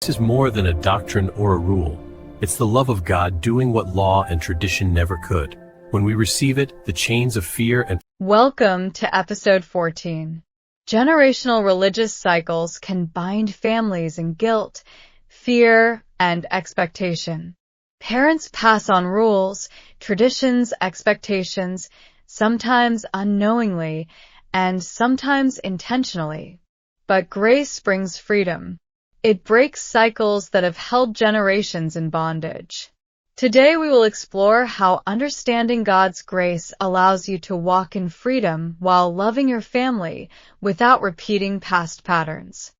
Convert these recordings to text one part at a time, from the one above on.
This is more than a doctrine or a rule. It's the love of God doing what law and tradition never could. When we receive it, the chains of fear and... Welcome to episode 14. Generational religious cycles can bind families in guilt, fear, and expectation. Parents pass on rules, traditions, expectations, sometimes unknowingly, and sometimes intentionally. But grace brings freedom. It breaks cycles that have held generations in bondage. Today we will explore how understanding God's grace allows you to walk in freedom while loving your family without repeating past patterns.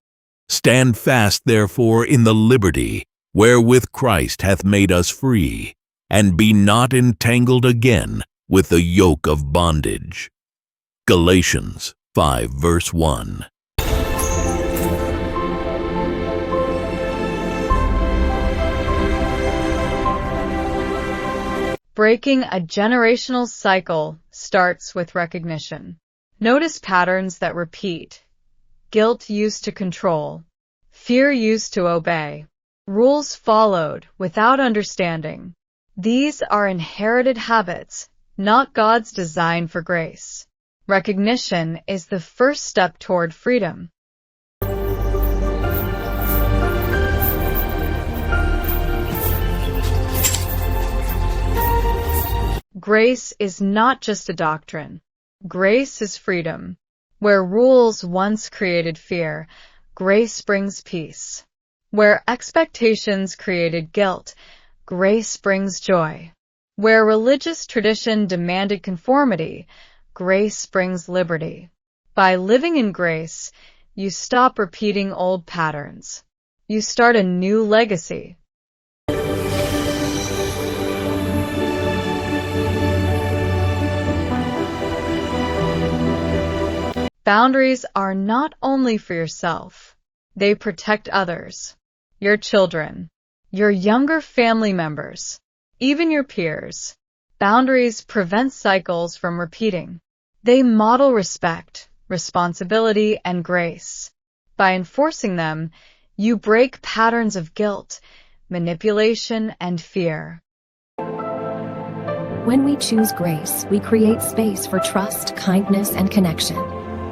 Stand fast, therefore, in the liberty wherewith Christ hath made us free, and be not entangled again with the yoke of bondage. Galatians 5 verse 1. Breaking a generational cycle starts with recognition. Notice patterns that repeat. Guilt used to control. Fear used to obey. Rules followed without understanding. These are inherited habits, not God's design for grace. Recognition is the first step toward freedom. Grace is not just a doctrine. Grace is freedom. Where rules once created fear, grace brings peace. Where expectations created guilt, grace brings joy. Where religious tradition demanded conformity, grace brings liberty. By living in grace, you stop repeating old patterns. You start a new legacy. Boundaries are not only for yourself. They protect others, your children, your younger family members, even your peers. Boundaries prevent cycles from repeating. They model respect, responsibility, and grace. By enforcing them, you break patterns of guilt, manipulation, and fear. When we choose grace, we create space for trust, kindness, and connection.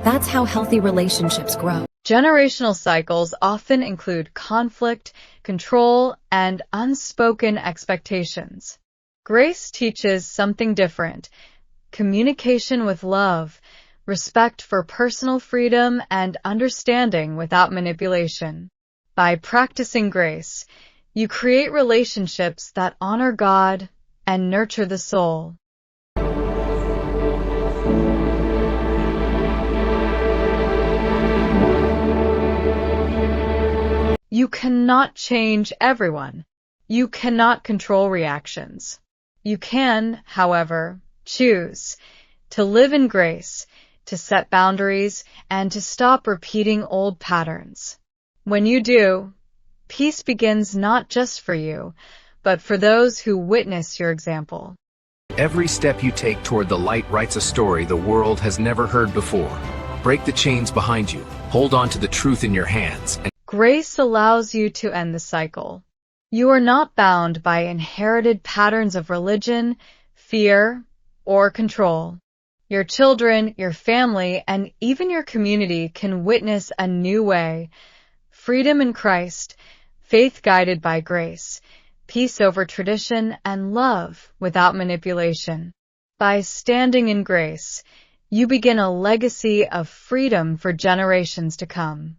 That's how healthy relationships grow. Generational cycles often include conflict, control, and unspoken expectations. Grace teaches something different: communication with love, respect for personal freedom, and understanding without manipulation. By practicing grace, you create relationships that honor God and nurture the soul. You cannot change everyone. You cannot control reactions. You can, however, choose to live in grace, to set boundaries, and to stop repeating old patterns. When you do, peace begins not just for you, but for those who witness your example. Every step you take toward the light writes a story the world has never heard before. Break the chains behind you. Hold on to the truth in your hands. Grace allows you to end the cycle. You are not bound by inherited patterns of religion, fear, or control. Your children, your family, and even your community can witness a new way: freedom in Christ, faith guided by grace, peace over tradition, and love without manipulation. By standing in grace, you begin a legacy of freedom for generations to come.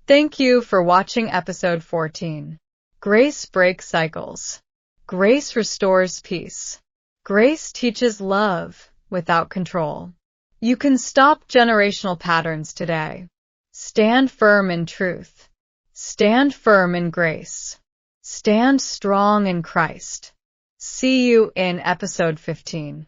Thank you for watching episode 14. Grace breaks cycles. Grace restores peace. Grace teaches love without control. You can stop generational patterns today. Stand firm in truth. Stand firm in grace. Stand strong in Christ. See you in episode 15.